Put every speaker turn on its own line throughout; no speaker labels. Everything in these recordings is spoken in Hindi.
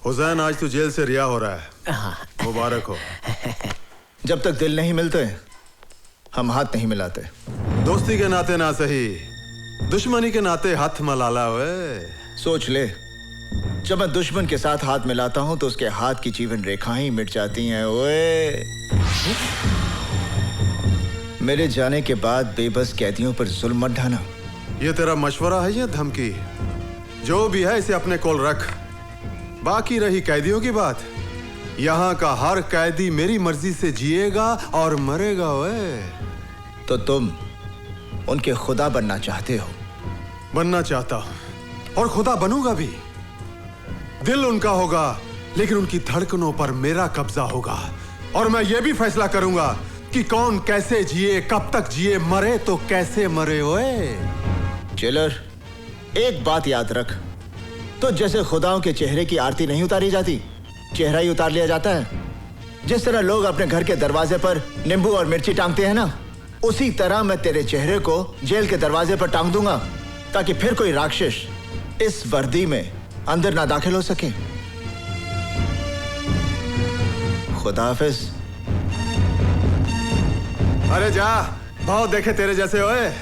हुसैन, आज तू जेल से रिहा हो रहा है, मुबारक हो।
जब तक दिल नहीं मिलते हम हाथ नहीं मिलाते।
दोस्ती के नाते ना सही, दुश्मनी के नाते हाथ मलाला। वे
सोच ले, जब मैं दुश्मन के साथ हाथ मिलाता हूं तो उसके हाथ की जीवन रेखाएं मिट जाती हैं। ओए, मेरे जाने के बाद बेबस कैदियों पर जुल्म मत ढाना।
ये तेरा मशवरा है या धमकी? जो भी है इसे अपने कोल रख। बाकी रही कैदियों की बात, यहाँ का हर कैदी मेरी मर्जी से जिएगा और मरेगा। ओए,
तो तुम उनके खुदा बनना चाहते हो?
बनना चाहता हूं और खुदा बनूंगा भी। दिल उनका होगा लेकिन उनकी धड़कनों पर मेरा कब्जा होगा और मैं ये भी फैसला करूंगा कि कौन कैसे जिए, कब तक जिए, मरे तो कैसे मरे। ओए
जेलर, एक बात याद रख, तो जैसे खुदाओं के चेहरे की आरती नहीं उतारी जाती, चेहरा ही उतार लिया जाता है। जिस तरह लोग अपने घर के दरवाजे पर नींबू और मिर्ची टांगते हैं ना, उसी तरह मैं तेरे चेहरे को जेल के दरवाजे पर टांग दूंगा ताकि फिर कोई राक्षस इस वर्दी में अंदर ना दाखिल हो सके। खुदा हाफिज।
अरे जा, बहुत देखे तेरे जैसे। ओए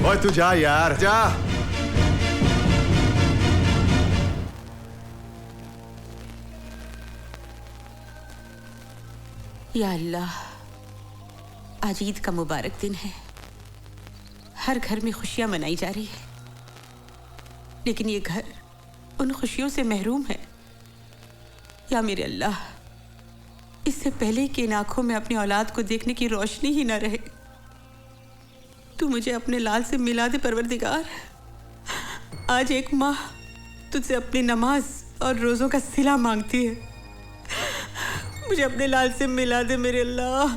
ओए तू जा यार, जा।
या अल्लाह, आज ईद का मुबारक दिन है। हर घर में खुशियां मनाई जा रही है, लेकिन ये घर उन खुशियों से महरूम है। या मेरे अल्लाह, इससे पहले कि इन आंखों में अपनी औलाद को देखने की रोशनी ही न रहे, तू मुझे अपने लाल से मिला दे परवरदिगार। आज एक माँ तुझसे अपनी नमाज और रोज़ों का सिला मांगती है। मुझे अपने लाल से मिला दे मेरे अल्लाह।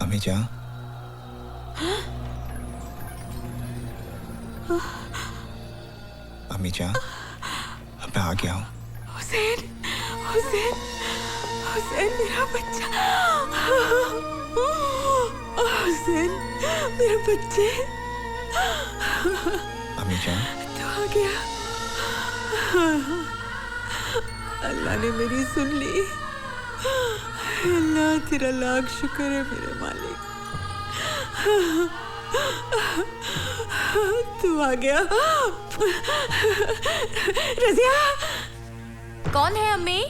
अम्मी जान, अम्मी जान, अब मैं आ गया हूँ।
हुसैन, हुसैन, हुसैन मेरा बच्चा। हुसैन मेरे बच्चे।
अम्मी जान,
तू आ गया। अल्लाह ने मेरी सुन ली। अल्लाह तेरा लाख शुक्र है मेरे मालिक। तू आ गया। रज़िया।
कौन है अम्मी?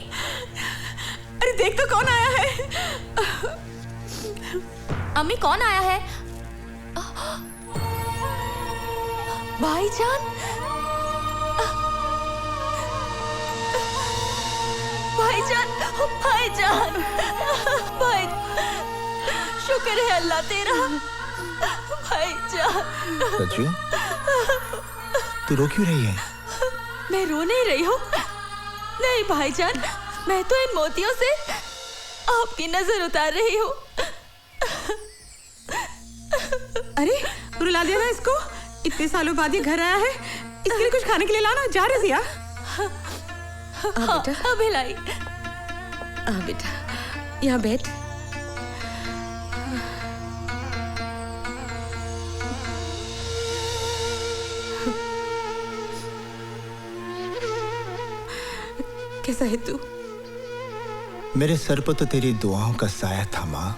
अरे देख तो कौन आया है।
अम्मी कौन आया है? भाईजान, भाईजान, भाईजान, भाई, शुक्र है अल्लाह तेरा। भाईजान।
सच्चू, तू रो क्यों रही है?
मैं रो नहीं रही हूँ। नहीं भाईजान, मैं तो इन मोतियों से आपकी नजर उतार रही हूँ।
अरे रुला दिया ना इसको। इतने सालों बाद ये घर आया है, इसके लिए कुछ खाने के लिए लाना। जा रज़िया।
हाँ,
बेटा,
भिलाई।
आ बेटा, यहाँ बैठ। कैसा है तू?
मेरे सर पर तो तेरी दुआओं का साया था माँ,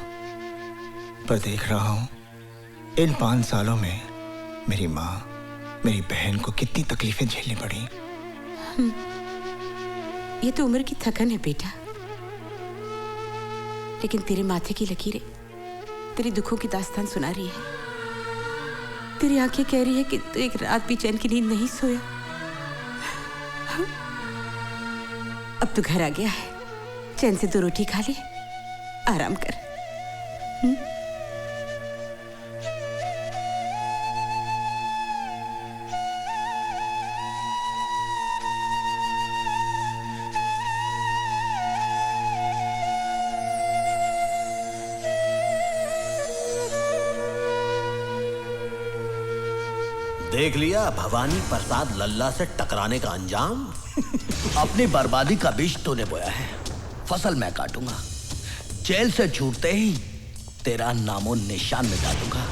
पर देख रहा हूँ इन 5 सालों में मेरी माँ, मेरी बहन को कितनी तकलीफें झेलनी पड़ी।
ये तो उम्र की थकन है बेटा, लेकिन तेरे माथे की लकीरें तेरी दुखों की दास्तान सुना रही है। तेरी आंखें कह रही है कि तू एक रात भी चैन की नींद नहीं सोया। अब तू घर आ गया है, चैन से 2 रोटी खा ले, आराम कर।
देख लिया भवानी प्रसाद लल्ला से टकराने का अंजाम।
अपनी बर्बादी का बीज तूने बोया है, फसल मैं काटूंगा। जेल से छूटते ही तेरा नामो निशान मिटा दूंगा।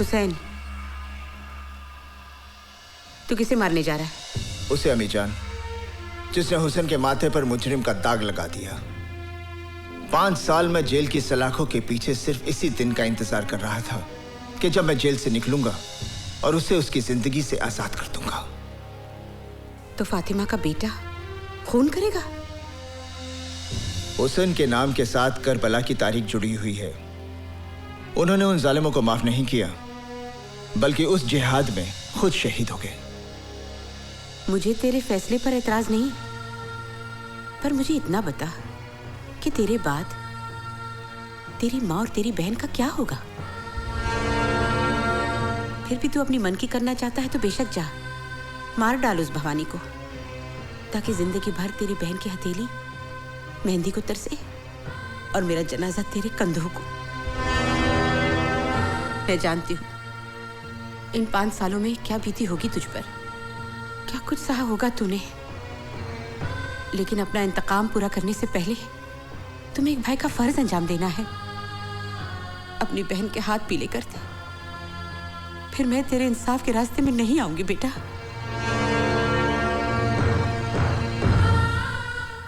हुसैन, तू किसे मारने जा रहा है?
उसे अम्मी जान, जिसने हुसैन के माथे पर मुजरिम का दाग लगा दिया। 5 साल में जेल की सलाखों के पीछे सिर्फ इसी दिन का इंतजार कर रहा था कि जब मैं जेल से निकलूंगा और उसे उसकी जिंदगी से आजाद कर दूंगा।
तो फातिमा का बेटा खून करेगा?
हुसैन के नाम के साथ करबला की तारीख जुड़ी हुई है। उन्होंने उन जालिमों को माफ नहीं किया, बल्कि उस जिहाद में खुद शहीद हो गए।
मुझे तेरे फैसले पर एतराज नहीं, पर मुझे इतना बता कि तेरे बाद तेरी माँ और तेरी बहन का क्या होगा? फिर भी तू अपनी मन की करना चाहता है तो बेशक जा, मार डाल उस भवानी को, ताकि जिंदगी भर तेरी बहन की हथेली मेहंदी को तरसे और मेरा जनाजा तेरे कंधों को। मैं जानती हूँ इन 5 सालों में क्या बीती होगी तुझ पर, क्या कुछ सहा होगा तूने, लेकिन अपना इंतकाम पूरा करने से पहले तुम्हें एक भाई का फर्ज अंजाम देना है। अपनी बहन के हाथ पीले कर दे, फिर मैं तेरे इंसाफ के रास्ते में नहीं आऊंगी बेटा।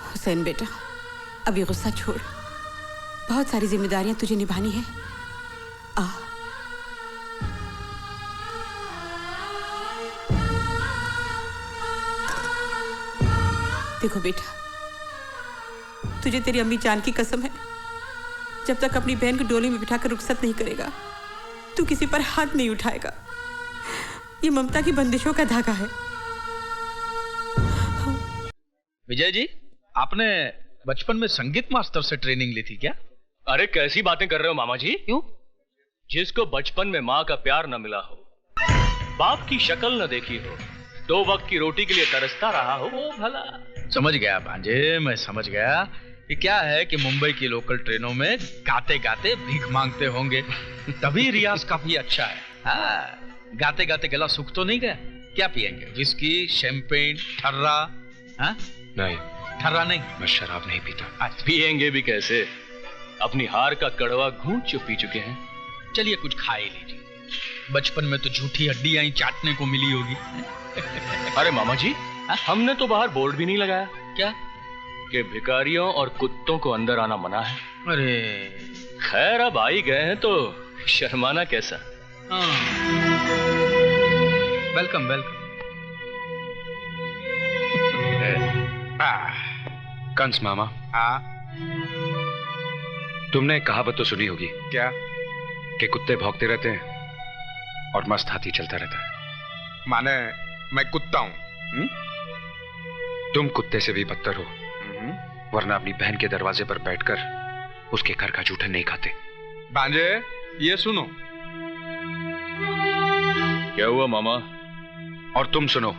हुसैन बेटा, अभी गुस्सा छोड़, बहुत सारी जिम्मेदारियां तुझे निभानी है। आ देखो बेटा, तुझे तेरी अम्मी जान की कसम है, जब तक अपनी बहन को डोली में बिठाकर रुखसत नहीं करेगा तू किसी पर हाथ नहीं उठाएगा। ये ममता की बंदिशों का धागा है।
विजय जी, आपने बचपन में संगीत मास्टर से ट्रेनिंग ली थी क्या?
अरे कैसी बातें कर रहे हो मामा जी?
क्यों?
जिसको बचपन में माँ का प्यार न मिला हो, बाप की शक्ल न देखी हो, 2 वक्त की रोटी के लिए तरसता रहा हो, वो भला।
समझ गया भांजे, मैं समझ गया कि क्या है कि मुंबई की लोकल ट्रेनों में गाते गाते भीख मांगते होंगे, तभी रियाज काफी अच्छा है। हाँ, गाते गाते गला सूख तो नहीं गया? क्या पियेंगे? विस्की, शैंपेन, ठर्रा? हाँ?
नहीं,
ठर्रा नहीं,
मैं शराब नहीं पीता। पियेंगे भी कैसे? अपनी हार का कड़वा घूंट पी चुके हैं।
चलिए कुछ खा ही लीजिए, बचपन में तो झूठी हड्डियां ही चाटने को मिली होगी।
अरे मामा जी, हमने तो बाहर बोर्ड भी नहीं लगाया
क्या
कि भिखारियों और कुत्तों को अंदर आना मना है।
अरे
खैर, अब आ ही गए हैं तो शर्माना कैसा।
Welcome welcome.
कंस मामा, तुमने एक कहावत तो सुनी होगी
क्या?
कि कुत्ते भौंकते रहते हैं और मस्त हाथी चलता रहता है।
माने मैं कुत्ता हूं?
तुम कुत्ते से भी बदतर हो, वरना अपनी बहन के दरवाजे पर बैठकर उसके घर का जूठन नहीं खाते।
भांजे, ये सुनो।
क्या हुआ मामा?
और तुम सुनो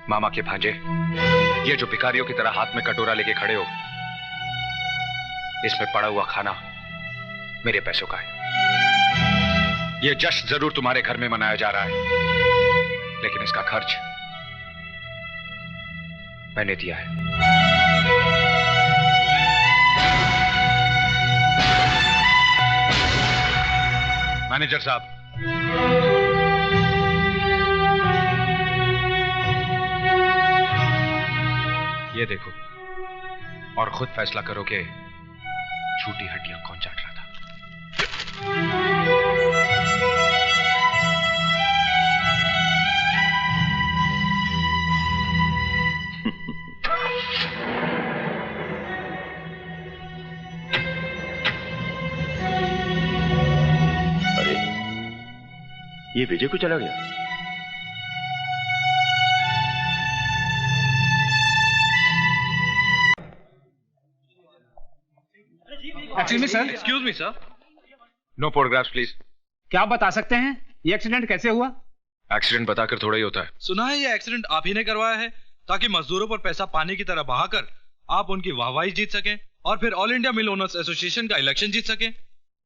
मामा के भांजे, ये जो भिखारियों की तरह हाथ में कटोरा लेके खड़े हो, इसमें पड़ा हुआ खाना मेरे पैसों का है। ये जश्न जरूर तुम्हारे घर में मनाया जा रहा है, लेकिन इसका खर्च मैंने दिया है। मैनेजर साहब, ये देखो और खुद फैसला करो कि झूठी हड्डियां कौन चाट रहा था।
अरे, ये विजय को चला गया।
Excuse me sir, no photographs please.
क्या आप बता सकते हैं ये एक्सीडेंट कैसे हुआ?
एक्सीडेंट बताकर थोड़ा ही होता है।
सुना है ये एक्सीडेंट आप ही ने करवाया है, ताकि मजदूरों पर पैसा पानी की तरह बहाकर आप उनकी वाहवाही जीत सकें और फिर ऑल इंडिया मिल ओनर्स एसोसिएशन का इलेक्शन जीत सकें।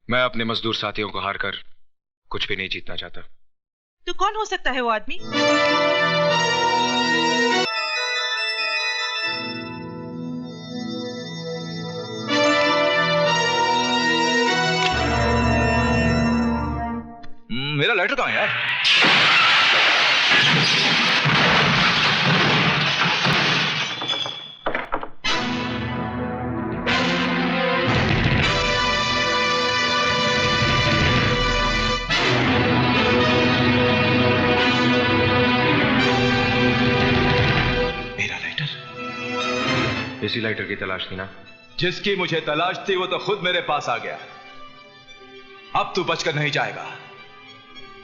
मैं अपने मजदूर साथियों को हारकर कुछ भी नहीं जीतना चाहता।
तो कौन हो सकता है वो आदमी?
मेरा
लाइटर कहाँ है यार? मेरा लाइटर? इसी लाइटर की तलाश थी ना?
जिसकी मुझे तलाश थी वो तो खुद मेरे पास आ गया। अब तू बचकर नहीं जाएगा।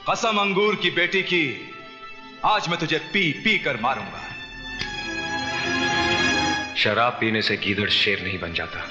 कसम अंगूर की बेटी की, आज मैं तुझे पी पी कर मारूंगा।
शराब पीने से गीदड़ शेर नहीं बन जाता।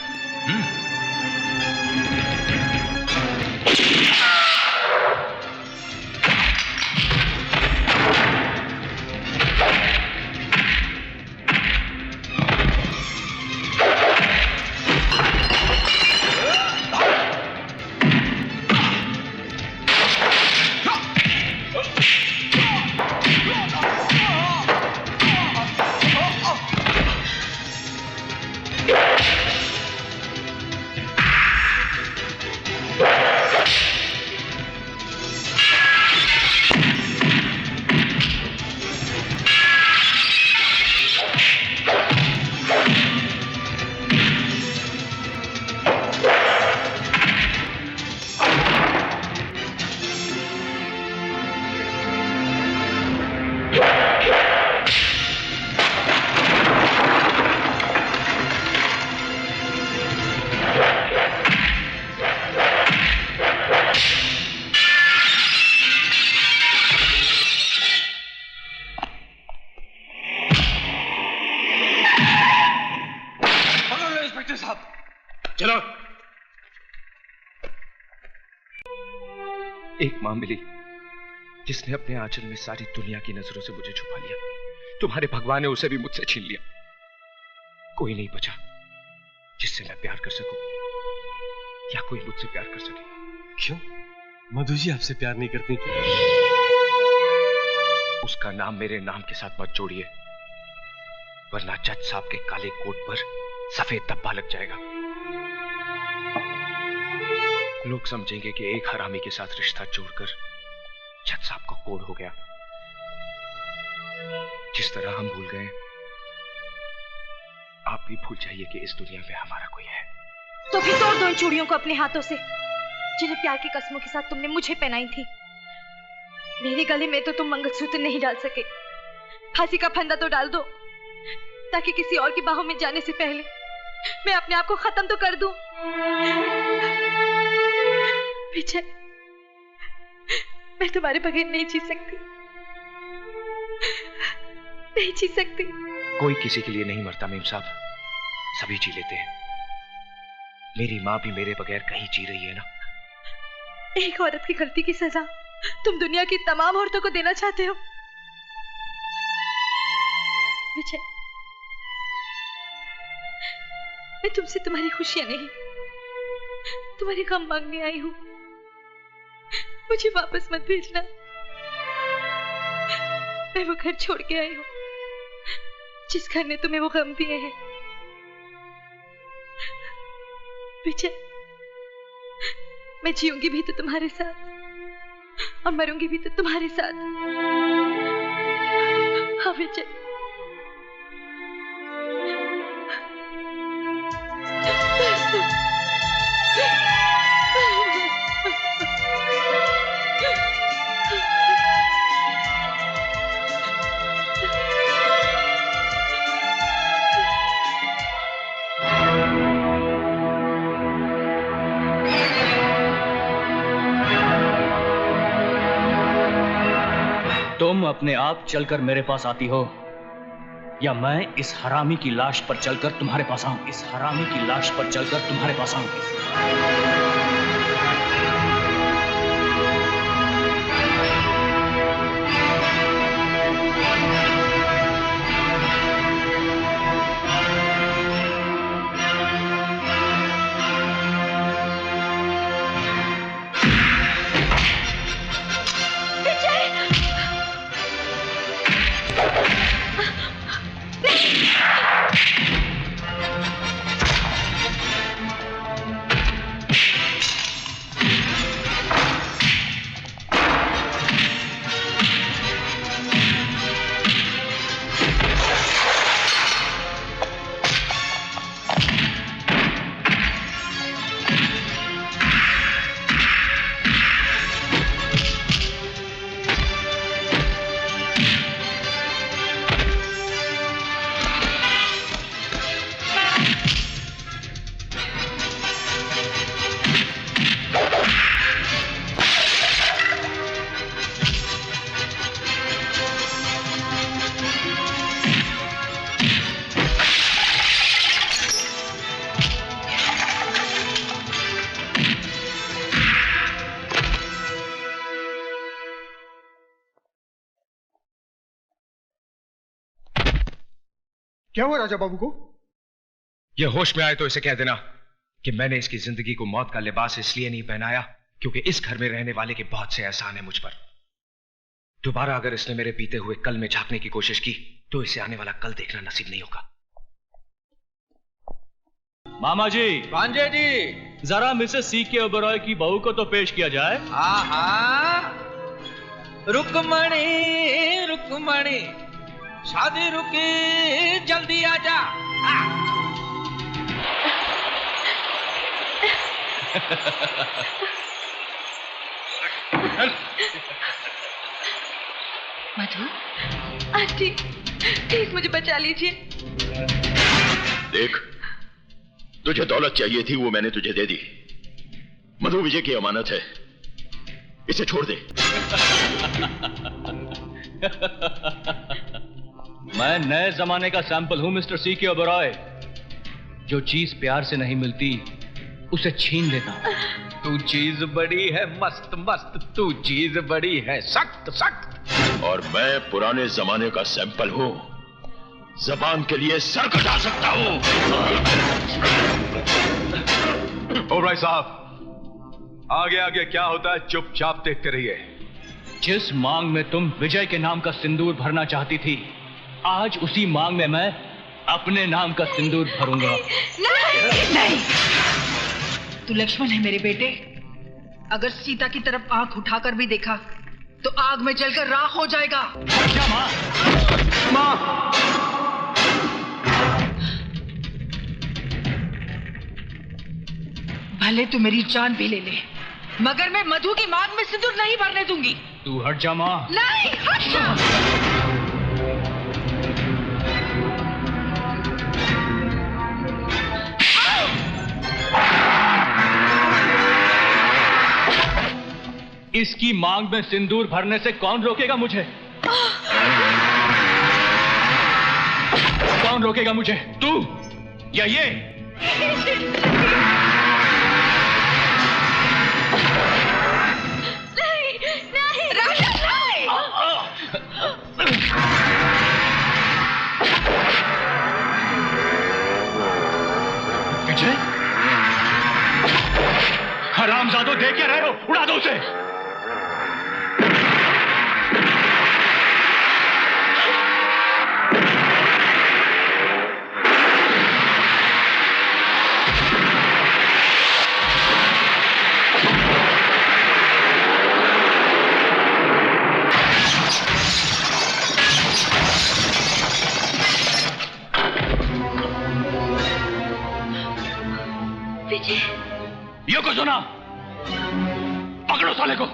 चलो। एक मां मिली जिसने अपने आंचल में सारी दुनिया की नजरों से मुझे छुपा लिया। तुम्हारे भगवान ने उसे भी मुझसे छीन लिया। कोई नहीं बचा जिससे मैं प्यार कर सकूं या कोई मुझसे प्यार कर सके।
क्यों? मधु जी आपसे प्यार नहीं करती क्या?
उसका नाम मेरे नाम के साथ मत जोड़िए, वरना जज साहब के काले कोट पर सफेद धब्बा लग जाएगा। लोग समझेंगे कि एक हरामी के साथ रिश्ता जोड़कर जज साहब को कोड हो गया। जिस तरह हम भूल गए, आप भी भूल जाइए कि इस दुनिया में हमारा कोई है।
तो फिर तोड़ दो इन चूड़ियों को अपने हाथों से, जिन्हें प्यार की कसमों के साथ तुमने मुझे पहनाई थी। मेरे गले में तो तुम मंगलसूत्र नहीं डाल सके। फांसी का फंदा तो डाल दो, ताकि किसी और की बाहों में जाने से पहले मैं अपने आप को खत्म तो कर दूं। विजय, मैं तुम्हारे बगैर नहीं जी सकती, नहीं जी सकती।
कोई किसी के लिए नहीं मरता मेम साहब, सभी जी लेते हैं। मेरी माँ भी मेरे बगैर कहीं जी रही है ना।
एक औरत की गलती की सजा तुम दुनिया की तमाम औरतों को देना चाहते हो। विजय, मैं तुमसे तुम्हारी खुशियां नहीं, तुम्हारे गम मांगने आई हूं। मुझे वापस मत भेजना। मैं वो घर छोड़ के आई हूं जिस घर ने तुम्हें वो गम दिए हैं। विजय, मैं जीऊंगी भी तो तुम्हारे साथ और मरूंगी भी तो तुम्हारे साथ। हाँ विजय,
तुम अपने आप चलकर मेरे पास आती हो, या मैं इस हरामी की लाश पर चलकर तुम्हारे पास आऊं? इस हरामी की लाश पर चलकर तुम्हारे पास आऊं?
क्या हुआ राजा बाबू को?
ये होश में आए तो इसे कह देना कि मैंने इसकी जिंदगी को मौत का लिबास इसलिए नहीं पहनाया क्योंकि इस घर में रहने वाले के बहुत से एहसान है मुझ पर। दोबारा अगर इसने मेरे बीते हुए कल में झांकने की कोशिश की तो इसे आने वाला कल देखना नसीब नहीं होगा।
मामा जी,
भांजे जी,
जरा मिसेस C.K. ओबेरॉय की बहू को तो पेश किया जाए।
रुकमणी रुकमणी, शादी रुकी, जल्दी आजा।
मधु, आंटी, प्लीज मुझे बचा लीजिए।
देख, तुझे दौलत चाहिए थी, वो मैंने तुझे दे दी। मधु विजय की अमानत है, इसे छोड़ दे।
मैं नए जमाने का सैंपल हूं मिस्टर C.K. ओबेरॉय। जो चीज प्यार से नहीं मिलती उसे छीन लेता हूं।
तू चीज बड़ी है मस्त मस्त, तू चीज बड़ी है सख्त सख्त।
और मैं पुराने जमाने का सैंपल हूं, जबान के लिए सर कटा सकता हूं।
ओबराय साहब, आगे आगे क्या होता है चुपचाप देखते रहिए।
जिस मांग में तुम विजय के नाम का सिंदूर भरना चाहती थी, आज उसी मांग में मैं अपने नाम का सिंदूर भरूंगा।
नहीं, नहीं। तू लक्ष्मण है मेरे बेटे। अगर सीता की तरफ आंख उठाकर भी देखा तो आग में जलकर राख हो जाएगा।
क्या माँ?
माँ! भले तू मेरी जान भी ले ले, मगर मैं मधु की मांग में सिंदूर नहीं भरने दूंगी।
तू हट जा माँ।
नहीं, हट जा।
इसकी मांग में सिंदूर भरने से कौन रोकेगा मुझे? कौन रोकेगा मुझे? तू या ये?
नहीं, नहीं, राजा नहीं।
विजय, हरामजादों, देख क्या रहे हो? उड़ा दो उसे। यो को सुना, पकड़ो साले को।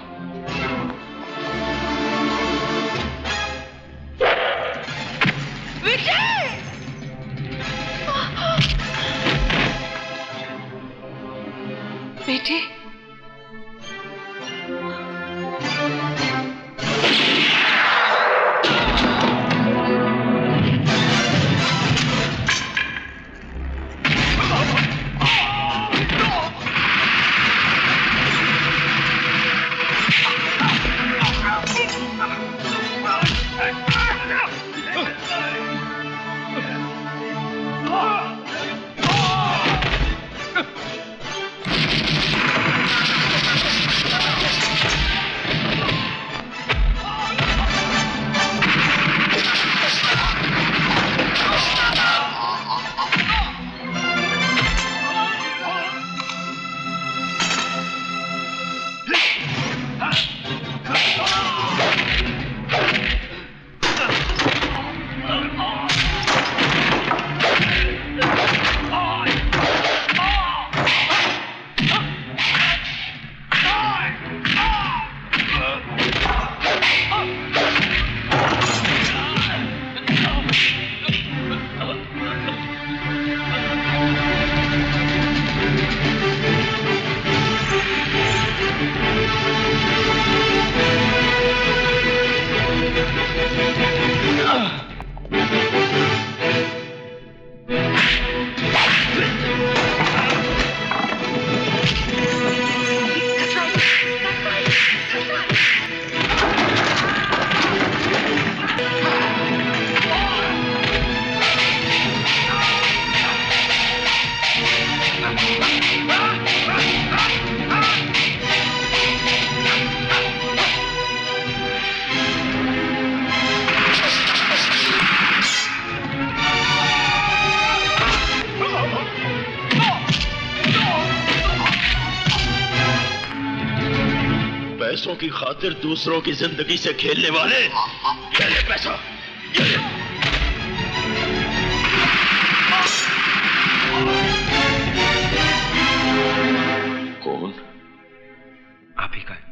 विजय! बेटे,
पैसों की खातिर दूसरों की जिंदगी से खेलने वाले, ये ले पैसा, ये ले। कौन?
आप ही का है।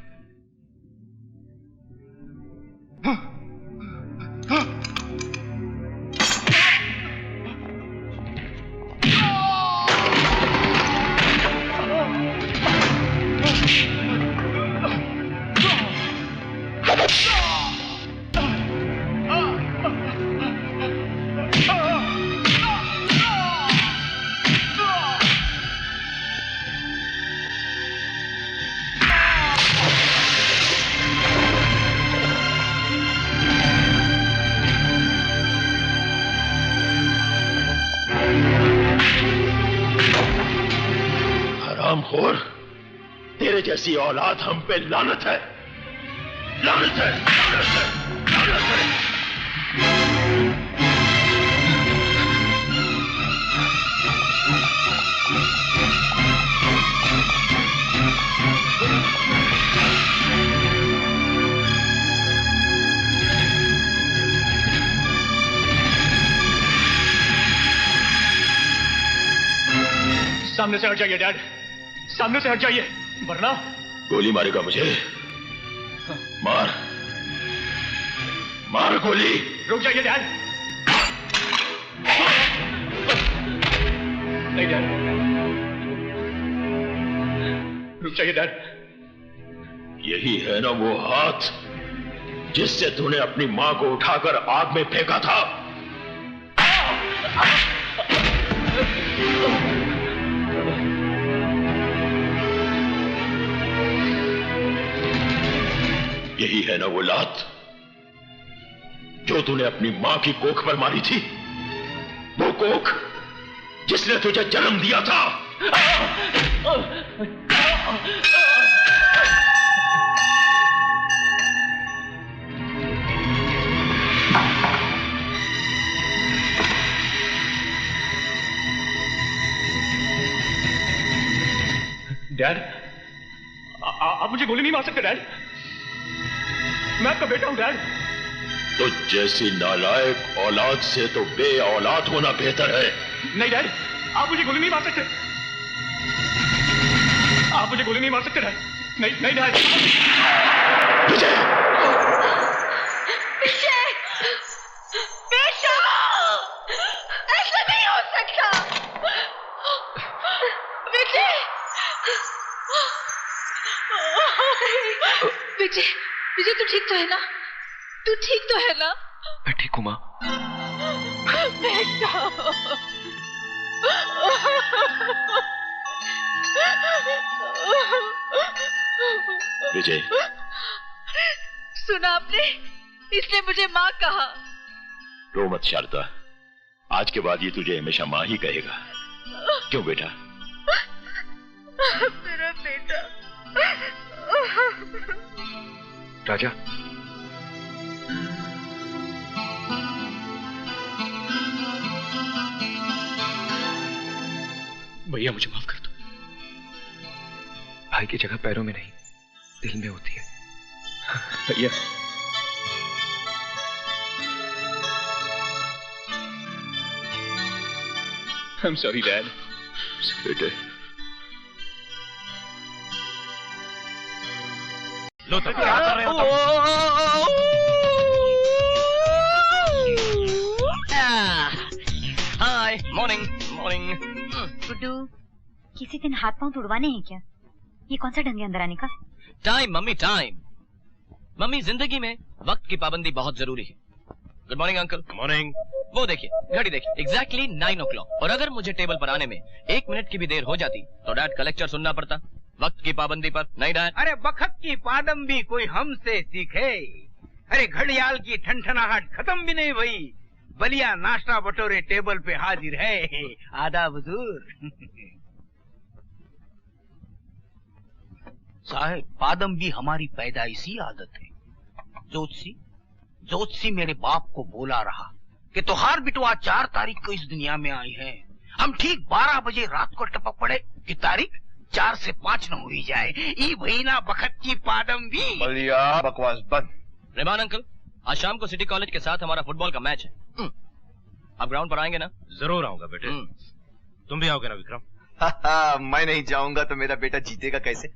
हरामखोर, तेरे जैसी औलाद हम पे लानत है, लानत है, लानत है, लानत है।
सामने से हट जाइए डैड, सामने से हट जाइए, वरना
गोली मारेगा मुझे? मार, मार गोली।
रुक जाइए डैड। नहीं डैड, रुक जाइए डैड।
यही है ना वो हाथ जिससे तूने अपनी मां को उठाकर आग में फेंका था? यही है ना वो लात जो तूने अपनी मां की कोख पर मारी थी? वो कोख जिसने तुझे जन्म दिया था।
डैड, आप मुझे गोली नहीं मार सकते डैड, मैं आपका बेटा हूं डैड।
तो जैसी नालायक औलाद से तो बे औलाद होना बेहतर है।
नहीं डैड, आप मुझे गोली नहीं मार सकते, आप मुझे गोली नहीं मार सकते डैड। नहीं नहीं डैड।
विजय,
विजय, बेटा, ऐसा नहीं हो सकता। विजय, विजय, विजय तू ठीक तो है ना? तू ठीक तो है ना?
मैं ठीक हूं मां।
बेटा,
विजय,
सुना आपने? इसने मुझे माँ कहा।
रो मत शारदा, आज के बाद ये तुझे हमेशा मां ही कहेगा। क्यों बेटा?
मेरा बेटा।
राजा, भैया मुझे माफ कर दो। भाई की जगह पैरों में नहीं दिल में होती है। भैया, I'm sorry Dad.
बेटे,
लो तब क्या कर रहे हो?
हाय, मॉर्निंग मॉर्निंग।
गुड्डू, किसी दिन हाथ पांव तुड़वाने हैं क्या? ये कौन सा ढंग है अंदर आने का?
Time mummy, time. मम्मी, जिंदगी में वक्त की पाबंदी बहुत जरूरी है। Good morning uncle.
मॉर्निंग।
वो देखिए, घड़ी देखिए, एग्जैक्टली 9 o'clock। और अगर मुझे टेबल पर आने में 1 मिनट की भी देर हो जाती तो डैड का लेक्चर सुनना पड़ता वक्त की पाबंदी पर। नहीं डैड?
अरे वक्त की पाबंदी कोई हमसे सीखे। अरे घड़ियाल की ठनठनाहट खत्म भी नहीं हुई, बलिया नाश्ता बटोरे टेबल पे हाजिर है। आदाब हुजूर।
साहब, पादम हमारी पैदाइशी आदत है। जोतसी मेरे बाप को बोला रहा कि तोहार बिटवा 4 तारीख को इस दुनिया में आई है। हम ठीक 12 बजे रात को टपक पड़े कि तारीख
4 से 5 न हुई जाए। ई भईना बखत की पादम भी।
बलिया बकवास बंद।
रेमान अंकल, आज शाम को सिटी कॉलेज के साथ हमारा फुटबॉल का मैच है। आप ग्राउंड पर आएंगे ना?
जरूर आऊंगा बेटे। तुम भी आओगे ना विक्रम?
मैं नहीं जाऊंगा तो मेरा बेटा जीतेगा कैसे?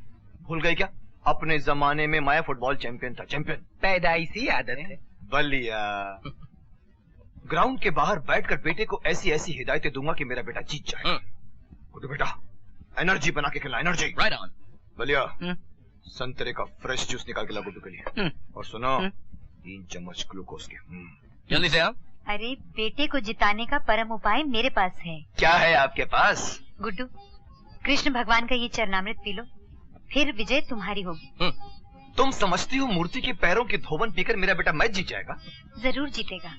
भूल गए क्या? अपने जमाने में मैं फुटबॉल चैंपियन था। चैंपियन
पैदाइशी आदत है।
बलिया ग्राउंड के बाहर बैठकर बेटे को ऐसी ऐसी हिदायतें दूंगा कि मेरा बेटा जीत जाए। गुड्डू बेटा, एनर्जी बना के खेलना। Energy
right on.
बलिया संतरे का फ्रेश जूस निकाल के ला गुड्डू के लिए। और सुनो 3 चम्मच ग्लूकोज के।
जल्दी से आप।
अरे बेटे को जिताने का परम उपाय मेरे पास है।
क्या है आपके पास?
गुड्डू, कृष्ण भगवान का ये चरणामृत पी लो, फिर विजय तुम्हारी होगी।
तुम समझती हो मूर्ति के पैरों की धोवन पीकर मेरा बेटा मैच जीत जाएगा?
जरूर जीतेगा,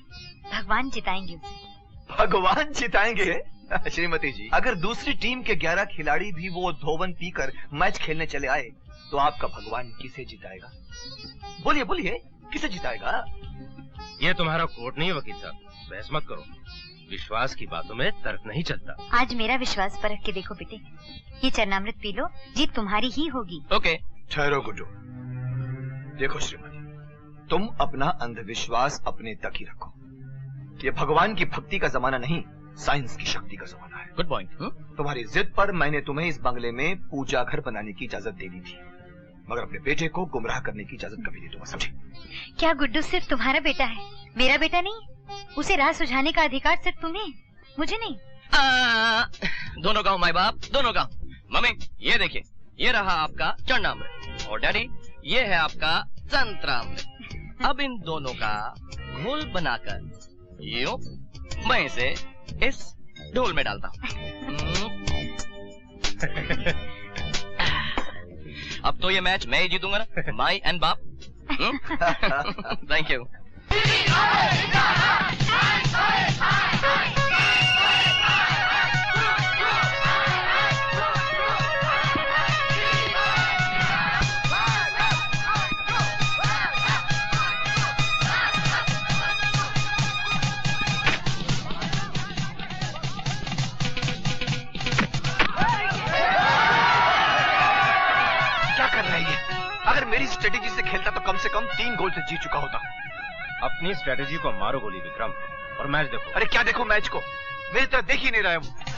भगवान जिताएंगे उसे।
भगवान जिताएंगे? श्रीमती जी, अगर दूसरी टीम के 11 खिलाड़ी भी वो धोवन पीकर मैच खेलने चले आए तो आपका भगवान किसे जिताएगा? बोलिए बोलिए, किसे जिताएगा?
ये तुम्हारा कोर्ट नहीं वकील साहब, बहस मत करो। विश्वास की बातों में तर्क नहीं चलता।
आज मेरा विश्वास परख के देखो बेटे, ये चरणामृत पी लो, जीत तुम्हारी ही होगी।
ओके।
ठहरो गुड्डू। देखो श्रीमती, तुम अपना अंधविश्वास अपने तक ही रखो। ये भगवान की भक्ति का जमाना नहीं, साइंस की शक्ति का जमाना है।
Good point.
तुम्हारी जिद पर मैंने तुम्हें इस बंगले में पूजा घर बनाने की इजाजत दे दी थी, मगर अपने बेटे को गुमराह करने की इजाजत कभी नहीं दूंगा, समझे?
क्या गुड्डू सिर्फ तुम्हारा बेटा है, मेरा बेटा नहीं? उसे राह सुझाने का अधिकार सिर्फ तुम्हें, मुझे नहीं।
दोनों का माई बाप, दोनों का। मम्मी ये देखिए, ये रहा आपका चरणामृत, और डैडी ये है आपका संतरामृत। अब इन दोनों का घोल बनाकर यूं मैं इसे इस ढोल में डालता हूँ। अब तो ये मैच मैं ही जीतूंगा ना, माई एंड बाप। Thank you.
अगर मेरी स्ट्रेटेजी से खेलता तो कम से कम 3 गोल से जीत चुका होता।
अपनी स्ट्रेटेजी को मारो गोली विक्रम, और मैच देखो।
अरे क्या देखो मैच को, मेरी तरह देख ही नहीं रहा है वो।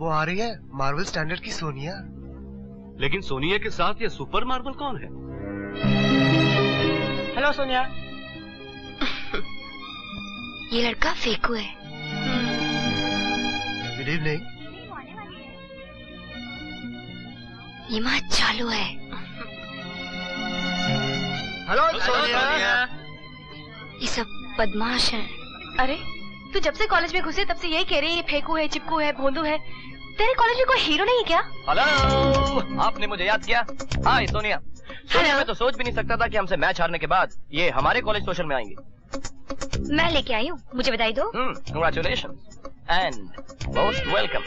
आ रही है मार्वल स्टैंडर्ड की सोनिया।
लेकिन सोनिया के साथ ये सुपर मार्वल कौन है?
हेलो सोनिया।
ये लड़का फेकू है।
Good evening.
ये माँ चालू है।
हेलो सोनिया।
ये सब बदमाश है।
अरे तू जब से कॉलेज में घुसे तब से यही कह रही है ये फेकू है, चिपकू है, भोंदू है। तेरे कॉलेज में कोई हीरो नहीं है क्या?
हेलो, आपने मुझे याद किया? हाय सोनिया। सोनिया, मैं तो सोच भी नहीं सकता था कि हमसे मैच हारने के बाद ये हमारे कॉलेज सोशल में आएंगे।
मैं लेके आई हूँ, मुझे बधाई दो।
Congratulations and most welcome.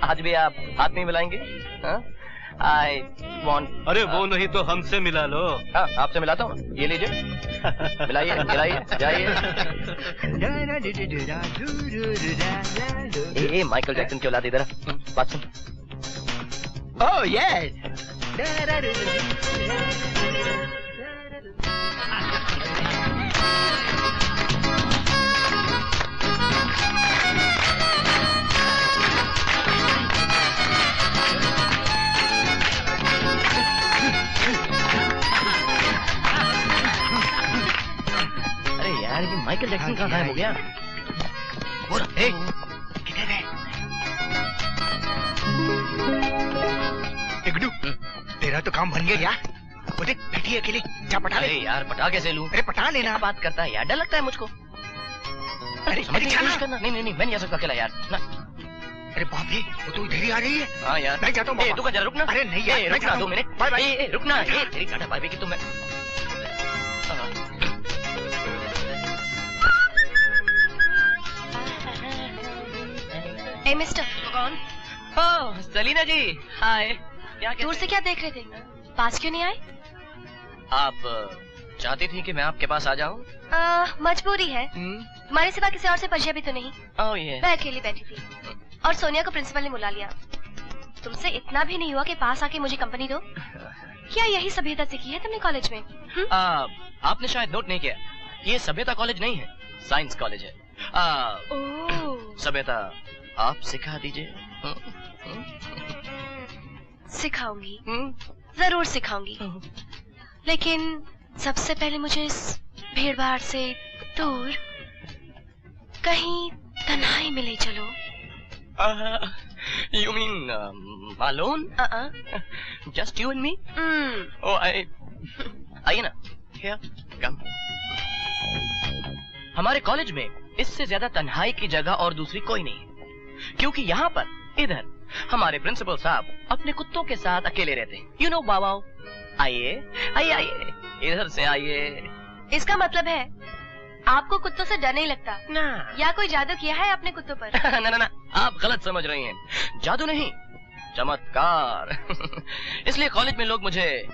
आज भी आप हाथ नहीं मिलाएंगे? I want.
अरे वो नहीं तो हमसे मिला लो।
हाँ, आपसे मिलाता हूँ, ये लीजिए। मिलाइए, मिलाइए, जाइए। ए माइकल जैक्सन की औलाद, इधर बात सुन।
ओह यस,
यार ये माइकल जैक्सन कहाँ गायब हो गया?
किधर है? गुड्डू, तेरा तो काम बन गया यार। वो देख बैठी है अकेली, जा पटा ले।
अरे यार पटा कैसे लूं?
अरे पटा लेना।
क्या बात करता है यार, डर लगता है मुझको।
अरे
समझने की कोशिश करना। नहीं नहीं नहीं, मैं नहीं आ सकता अकेला यार ना।
अरे बाप रे, वो तो इधर ही आ रही है।
हाँ यार
मैं जाता हूँ।
तू जरा रुकना।
अरे नहीं यार,
रुकना 2 मिनट।
Bye bye.
रुकना, तेरी टाटा बाय बाय की। तो मैं
ए मिस्टर, कौन?
ओह सलीना जी, हाय।
दूर से क्या देख रहे थे? पास क्यों नहीं आए?
आप चाहती थी कि मैं आपके पास आ जाऊं?
मजबूरी है। तुम्हारे सिवा किसी और से परिचय भी तो नहीं।
ओह ये।
मैं अकेली बैठी थी और सोनिया को प्रिंसिपल ने बुला लिया। तुमसे इतना भी नहीं हुआ कि पास आके मुझे कंपनी दो? क्या यही सभ्यता सीखी है तुमने कॉलेज में?
आपने शायद नोट नहीं किया, ये सभ्यता कॉलेज नहीं है, साइंस कॉलेज है। सभ्यता आप सिखा दीजिए।
सिखाऊंगी, जरूर सिखाऊंगी, लेकिन सबसे पहले मुझे इस भीड़ भाड़ से दूर कहीं तन्हाई में ले चलो।
You mean alone? Just you and me? Oh, आइए ना, here, come. हमारे कॉलेज में इससे ज्यादा तन्हाई की जगह और दूसरी कोई नहीं है, क्योंकि यहाँ पर इधर हमारे प्रिंसिपल साहब अपने कुत्तों के साथ अकेले रहते हैं। You know बाबाओ, आइए आइए आइए, इधर से आइए।
इसका मतलब है आपको कुत्तों से डर नहीं लगता
ना?
या कोई जादू किया है अपने कुत्तों पर?
ना ना ना, आप गलत समझ रही हैं। जादू नहीं, चमत्कार। इसलिए कॉलेज में लोग मुझे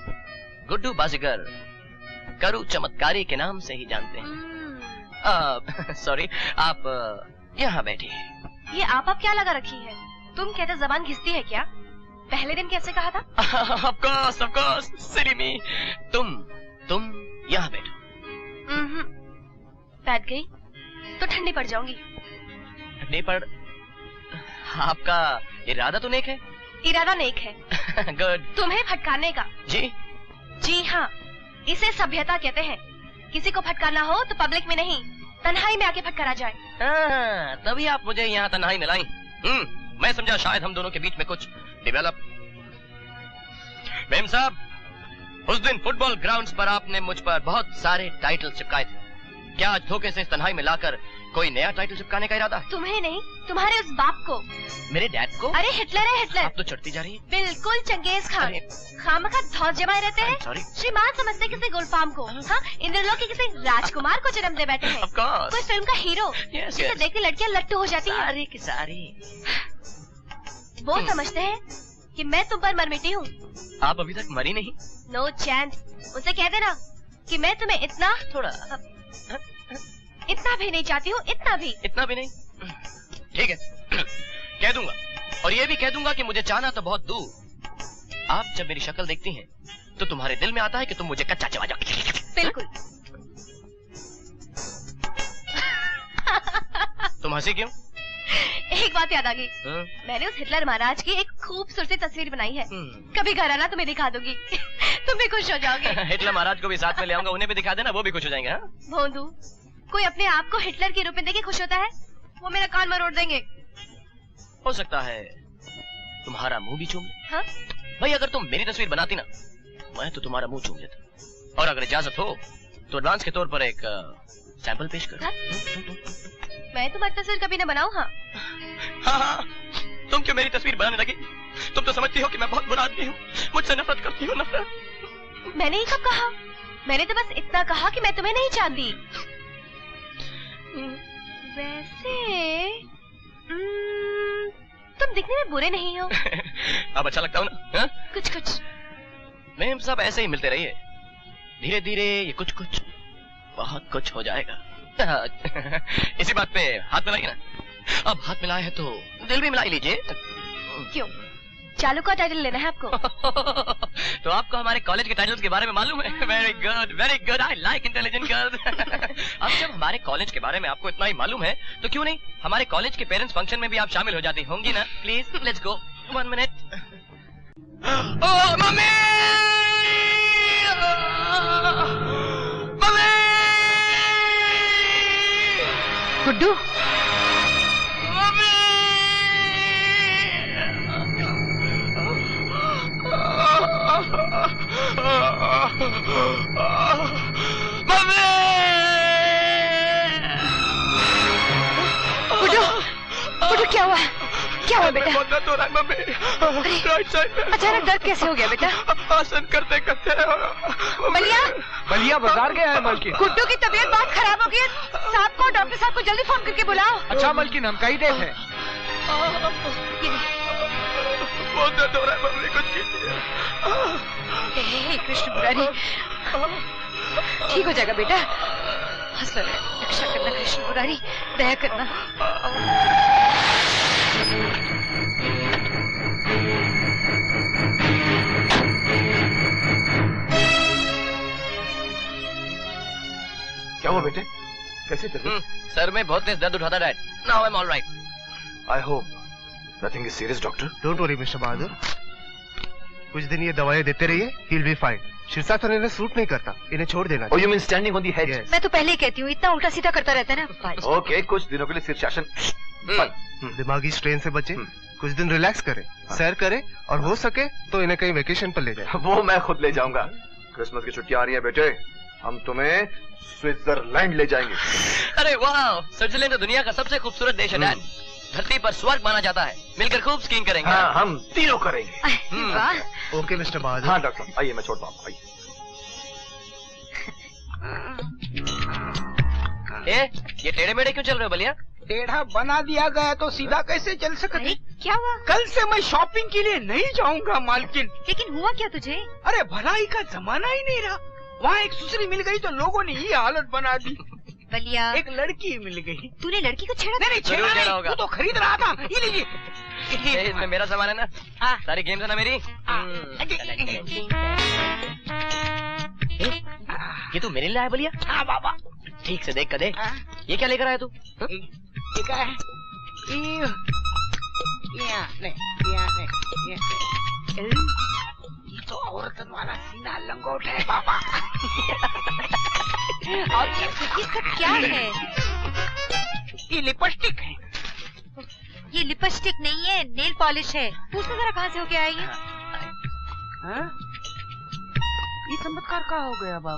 गुड्डू बाजीगर, करू चमत्कारी के नाम से ही जानते हैं। सॉरी, आप यहाँ बैठिए।
ये आप क्या लगा रखी है? तुम कहते जबान घिसती है क्या? पहले दिन कैसे कहा था?
Of course, silly me. तुम यहाँ बैठो।
बैठ गई तो ठंडी पड़ जाऊंगी।
ठंडी पड़? आपका इरादा तो नेक है?
इरादा नेक है।
गुड।
तुम्हें फटकारने का? जी हाँ, इसे सभ्यता कहते हैं। किसी को फटकारना हो तो पब्लिक में नहीं, तन्हाई में आके फटकारा जाए।
तभी आप मुझे यहाँ तन्हाई में लाई। मैं समझा शायद हम दोनों के बीच में कुछ डेवलप। मेम साहब, उस दिन फुटबॉल ग्राउंड्स पर आपने मुझ पर बहुत सारे टाइटल चिपकाए थे। क्या आज धोखे से इस तन्हाई में लाकर कोई नया टाइटल चिपकाने का इरादा?
तुम्हें नहीं, तुम्हारे उस बाप को।
मेरे डैड को?
अरे हिटलर है, हिटलर।
आप तो चढ़ती जा रही है।
बिल्कुल चंगेज खान। खामखा धौस जमाए रहते हैं। श्रीमान समझते किसी गुलफाम को। हाँ, इंद्रलोक के किसी राजकुमार को जन्म दे बैठे हैं। कोई फिल्म का हीरो जिसे देखकर लड़कियां लट्टू हो जाती हैं।
सारी की सारी।
वो समझते हैं कि मैं तुम पर मर मिटी हूँ।
आप अभी तक मरी नहीं?
No chance. उनसे कह देना कि मैं तुम्हें इतना भी नहीं चाहती हूँ, इतना भी नहीं।
ठीक है, कह दूंगा। और ये भी कह दूंगा कि मुझे चाहना तो बहुत दूर। आप जब मेरी शक्ल देखती हैं तो तुम्हारे दिल में आता है कि तुम मुझे कच्चा चबा जाओ।
बिल्कुल।
तुम हंसी क्यों?
एक बात याद आ गई। मैंने उस हिटलर महाराज की एक खूबसूरती तस्वीर बनाई है। कभी घर आना तुम्हें दिखा दूंगी। तुम भी खुश हो जाओगे।
हिटलर महाराज को भी साथ में ले आऊंगा, उन्हें भी दिखा देना, वो भी खुश हो जाएंगे।
भोंदू, कोई अपने आप को हिटलर के रूप में देखे खुश होता है? वो मेरा कान मरोड़ देंगे।
हो सकता है तुम्हारा मुंह भी चूम ले। हाँ? भाई अगर तुम मेरी तस्वीर बनाती ना, मैं तो तुम्हारा मुंह चूम लेता। और अगर इजाजत हो तो एडवांस के तौर पर एक सैंपल पेश कर।
हाँ? मैं तुम्हारी तस्वीर कभी न बनाऊं।
हाँ, तुम क्यों मेरी तस्वीर बनाने लगी? तुम तो समझती हो कि मैं बहुत बुरा आदमी हूँ, मुझसे नफरत करती हो। नफरत?
मैंने ही कब कहा? मैंने तो बस इतना कहा कि मैं तुम्हें नहीं जानती। वैसे तुम दिखने में बुरे नहीं हो।
अब अच्छा लगता हूँ ना?
कुछ
मैम साहब, ऐसे ही मिलते रहिए, धीरे धीरे ये कुछ बहुत कुछ हो जाएगा। इसी बात पे हाथ मिलाइए ना। अब हाथ मिलाए है तो दिल भी मिला लीजिए।
क्यों? चालू का टाइटल लेना है आपको।
तो आपको हमारे कॉलेज के टाइटल्स के बारे में मालूम है? Very good, I like intelligent girls. अब जब हमारे कॉलेज के बारे में आपको इतना ही मालूम है तो क्यों नहीं हमारे कॉलेज के पेरेंट्स फंक्शन में भी आप शामिल हो जाती होंगी ना? Please let's go. 1 minute. Oh mummy, mummy,
Guddu, Guddu क्या हुआ? क्या हुआ बेटा?
बहुत दर्द हो रहा है मम्मी, राइट साइड में।
अचानक दर्द कैसे हो गया बेटा?
आसन करते करते।
बलिया,
बलिया बाजार गया है मलकिन।
गुड्डू की तबीयत बहुत खराब हो गई है। साहब को, डॉक्टर साहब को जल्दी फोन करके बुलाओ।
अच्छा मलकिन, हम कहीं देख हैं। बहुत दर्द हो रहा है मम्मी, कुछ कीजिए।
हे कृष्ण मुरारी, ठीक हो जाएगा बेटा। हंसो, रक्षा करना कृष्ण मुरारी, दया करना।
क्या हुआ बेटे? कैसे
सर में बहुत तेज दर्द उठाता dad. Now I am alright.
I hope nothing is serious doctor.
Don't worry mister Bahadur, कुछ दिन ये दवाएं देते रहिए, ही विल बी फाइन। शीर्षासन इन्हें सूट नहीं करता, इन्हें छोड़ देना।
Oh, you mean standing on the head?
मैं तो पहले ही कहती हूँ, इतना उल्टा सीधा करता रहता है ना।
ओके, कुछ दिनों के लिए शीर्षासन
दिमागी स्ट्रेन से बचे, कुछ दिन रिलैक्स करें, सैर करें और हो सके तो इन्हें कहीं वेकेशन पर ले जाए।
वो मैं खुद ले जाऊंगा। क्रिसमस की छुट्टियां आ रही है बेटे, हम तुम्हें स्विट्जरलैंड ले जाएंगे।
अरे वाह, स्विट्जरलैंड तो दुनिया का सबसे खूबसूरत देश है डैड। धरती पर स्वर्ग माना जाता है। मिलकर खूब स्कीइंग करेंगे।
हाँ, हम तीनों करेंगे।
ओके मिस्टर बहादुर।
हाँ डॉक्टर, आइए मैं छोड़ता हूँ। आइए।
ये टेढ़े मेढ़े क्यों चल रहे हो बलिया?
टेढ़ा बना दिया गया तो सीधा कैसे चल सकती?
क्या हुआ?
कल से मैं शॉपिंग के लिए नहीं जाऊंगा मालकिन।
लेकिन हुआ क्या तुझे?
अरे भलाई का जमाना ही नहीं रहा। वहाँ एक सुसरी मिल गई तो लोगों ने ये हालत बना दी।
बलिया,
एक लड़की मिल गई।
तूने लड़की को छेड़ा?
नहीं छेड़ा नहीं, तू तो खरीद रहा था। ये लीजिए।
इसमें मेरा सामान है ना? सारी गेम्स है ना मेरी? ये तू मेरे लिए आया बलिया?
हाँ बाबा।
ठीक से देख कर दे। ये क्या लेकर आया तू?
ये क्या है? नहीं। ये तो औरतन वाला सीना लंगोट है बाबा।
और ये सब क्या है?
ये लिपस्टिक है।
ये लिपस्टिक नहीं है, नेल पॉलिश है। पूछना जरा कहाँ से होके आई है?
ये चमत्कार का हो गया बाबा?